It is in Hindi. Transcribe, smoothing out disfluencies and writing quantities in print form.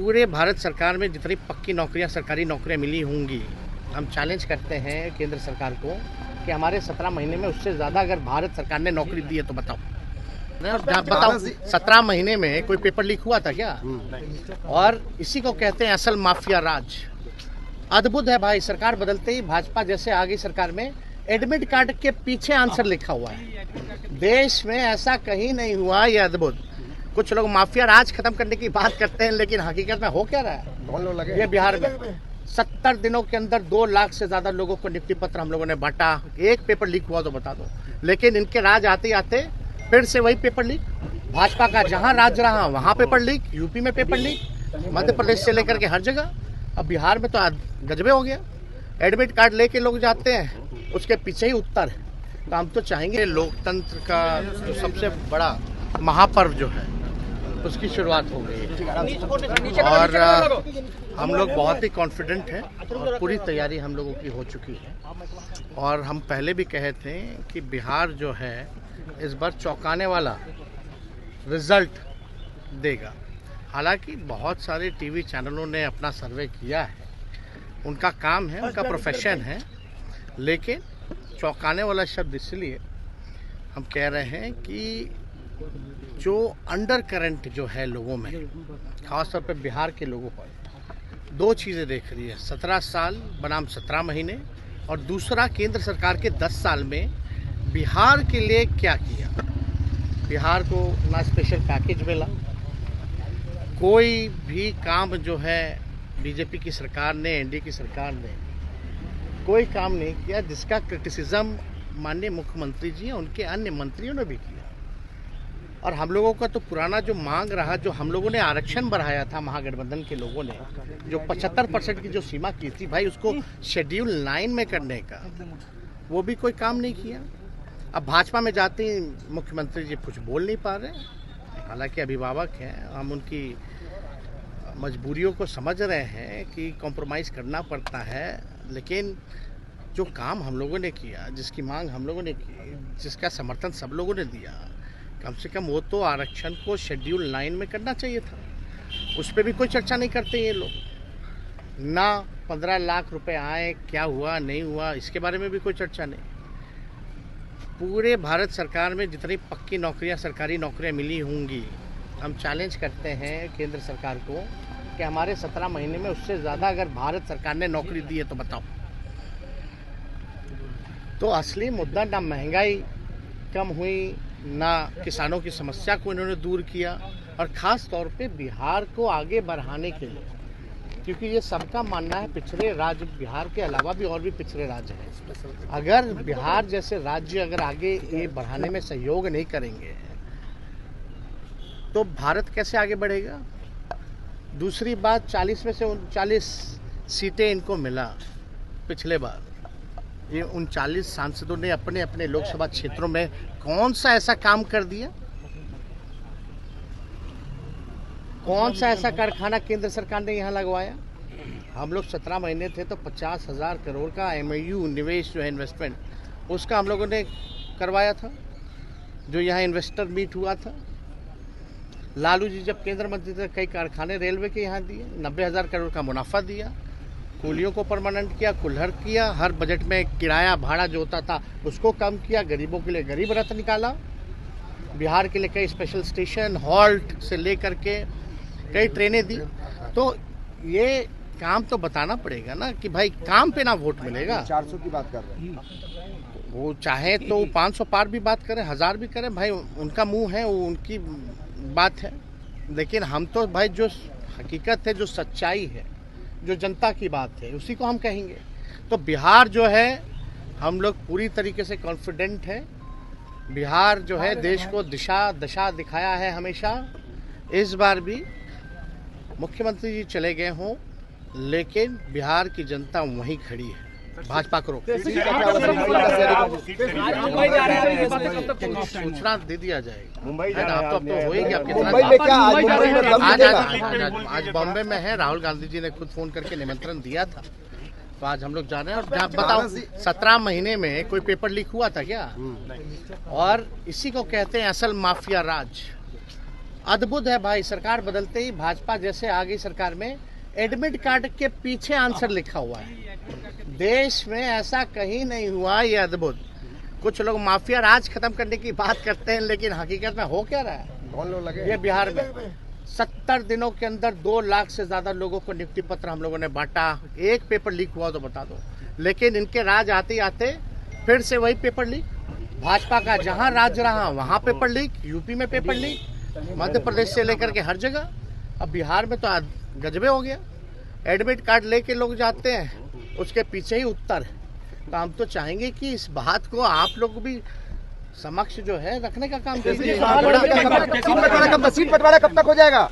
पूरे भारत सरकार में जितनी पक्की नौकरियां, सरकारी नौकरियां मिली होंगी, हम चैलेंज करते हैं केंद्र सरकार को कि हमारे 17 महीने में उससे ज़्यादा अगर भारत सरकार ने नौकरी दी है तो बताओ। बताओ 17 महीने में कोई पेपर लीक हुआ था क्या? और इसी को कहते हैं असल माफिया राज। अद्भुत है भाई, सरकार बदलते ही भाजपा जैसे आ गई सरकार में, एडमिट कार्ड के पीछे आंसर लिखा हुआ है। देश में ऐसा कहीं नहीं हुआ, ये अद्भुत। कुछ लोग माफिया राज खत्म करने की बात करते हैं, लेकिन हकीकत में हो क्या रहा है? ये बिहार में 70 दिनों के अंदर 2 लाख से ज्यादा लोगों को नियुक्ति पत्र हम लोगों ने बांटा। एक पेपर लीक हुआ तो बता दो। लेकिन इनके राज आते आते फिर से वही पेपर लीक। भाजपा का जहां राज रहा वहां पेपर लीक, यूपी में पेपर लीक, मध्य प्रदेश से लेकर के हर जगह। अब बिहार में तो गजबे हो गया। एडमिट कार्ड लेके लोग जाते हैं, उसके पीछे ही उत्तर है। तो हम तो चाहेंगे लोकतंत्र का जो सबसे बड़ा महापर्व जो है उसकी शुरुआत हो गई है और हम लोग बहुत ही कॉन्फिडेंट हैं और पूरी तैयारी हम लोगों की हो चुकी है। और हम पहले भी कहे थे कि बिहार जो है इस बार चौंकाने वाला रिजल्ट देगा। हालांकि बहुत सारे टीवी चैनलों ने अपना सर्वे किया है, उनका काम है, उनका प्रोफेशन है, लेकिन चौंकाने वाला शब्द इसलिए हम कह रहे हैं कि जो अंडर करंट जो है लोगों में, खासतौर पे बिहार के लोगों पर, 2 चीज़ें देख रही है। 17 साल बनाम 17 महीने, और दूसरा केंद्र सरकार के 10 साल में बिहार के लिए क्या किया। बिहार को ना स्पेशल पैकेज मिला, कोई भी काम जो है बीजेपी की सरकार ने, एनडीए की सरकार ने कोई काम नहीं किया जिसका क्रिटिसिज्म माननीय मुख्यमंत्री जी और उनके अन्य मंत्रियों ने भी किया। और हम लोगों का तो पुराना जो मांग रहा, जो हम लोगों ने आरक्षण बढ़ाया था महागठबंधन के लोगों ने, जो 75% की जो सीमा की थी भाई, उसको शेड्यूल 9 में करने का, वो भी कोई काम नहीं किया। अब भाजपा में जाते ही मुख्यमंत्री जी कुछ बोल नहीं पा रहे। हालांकि अभिभावक हैं, हम उनकी मजबूरियों को समझ रहे हैं कि कॉम्प्रोमाइज़ करना पड़ता है, लेकिन जो काम हम लोगों ने किया, जिसकी मांग हम लोगों ने की, जिसका समर्थन सब लोगों ने दिया, कम से कम वो तो आरक्षण को शेड्यूल 9 में करना चाहिए था। उस पर भी कोई चर्चा नहीं करते ये लोग। ना 15 लाख रुपए आए, क्या हुआ नहीं हुआ, इसके बारे में भी कोई चर्चा नहीं। पूरे भारत सरकार में जितनी पक्की नौकरियां, सरकारी नौकरियां मिली होंगी, हम चैलेंज करते हैं केंद्र सरकार को कि हमारे 17 महीने में उससे ज़्यादा अगर भारत सरकार ने नौकरी दी है तो बताओ। तो असली मुद्दा ना महंगाई कम हुई, ना किसानों की समस्या को इन्होंने दूर किया, और ख़ास तौर पे बिहार को आगे बढ़ाने के लिए, क्योंकि ये सबका मानना है पिछड़े राज्य, बिहार के अलावा भी और भी पिछड़े राज्य हैं। अगर बिहार जैसे राज्य अगर आगे ये बढ़ाने में सहयोग नहीं करेंगे तो भारत कैसे आगे बढ़ेगा। दूसरी बात, 40 में से 39 सीटें इनको मिला पिछले बार। ये 39 सांसदों ने अपने अपने लोकसभा क्षेत्रों में कौन सा ऐसा काम कर दिया, कौन सा ऐसा कारखाना केंद्र सरकार ने यहाँ लगवाया। हम लोग 17 महीने थे तो 50,000 करोड़ का MOU निवेश जो है, इन्वेस्टमेंट, उसका हम लोगों ने करवाया था, जो यहाँ इन्वेस्टर मीट हुआ था। लालू जी जब केंद्र मंत्री थे, कई कारखाने रेलवे के यहाँ दिए, 90,000 करोड़ का मुनाफा दिया, कूलियों को परमानेंट किया, कुल्हड़ किया, हर बजट में किराया भाड़ा जो होता था उसको कम किया, गरीबों के लिए गरीब रथ निकाला, बिहार के लिए कई स्पेशल स्टेशन, हॉल्ट से लेकर के कई ट्रेनें दी। तो ये काम तो बताना पड़ेगा ना कि भाई काम पे ना वोट मिलेगा। 400 की बात कर रहे हैं, वो चाहे तो 500 पार भी बात करें, 1000 भी करें, भाई उनका मुंह है, वो उनकी बात है। लेकिन हम तो भाई जो हकीकत है, जो सच्चाई है, जो जनता की बात है, उसी को हम कहेंगे। तो बिहार जो है, हम लोग पूरी तरीके से कॉन्फिडेंट है। बिहार जो है देश को दशा दिखाया है हमेशा। इस बार भी मुख्यमंत्री जी चले गए हों, लेकिन बिहार की जनता वहीं खड़ी है। भाजपा करो, सूचना दे दिया जाएगा। मुंबई है ना, अब तो हो ही गया। मुंबई में क्या आज बॉम्बे में है, राहुल गांधी जी ने खुद फोन करके निमंत्रण दिया था, तो आज हम लोग जा रहे हैं। और बताओ 17 महीने में कोई पेपर लीक हुआ था क्या? और इसी को कहते हैं असल माफिया राज। अद्भुत है भाई। सरकार बदलते ही भाजपा जैसे आ गई सरकार में, एडमिट कार्ड के पीछे आंसर लिखा हुआ है। देश में ऐसा कहीं नहीं हुआ, ये अद्भुत। कुछ लोग माफिया राज खत्म करने की बात करते हैं, लेकिन हकीकत में हो क्या रहा है? कौन लोग लगे? ये बिहार में 70 दिनों के अंदर 2 लाख से ज्यादा लोगों को नियुक्ति पत्र हम लोगों ने बांटा। एक पेपर लीक हुआ तो बता दो, लेकिन इनके राज आते आते फिर से वही पेपर लीक। भाजपा का जहां राज रहा वहां पेपर लीक, यूपी में पेपर लीक, मध्य प्रदेश से लेकर के हर जगह। अब बिहार में तो गजबे हो गया। एडमिट कार्ड लेके लोग जाते हैं, उसके पीछे ही उत्तर है। तो हम तो चाहेंगे कि इस बात को आप लोग भी समक्ष जो है रखने का काम कीजिए। सीट बंटवारा कब तक हो जाएगा?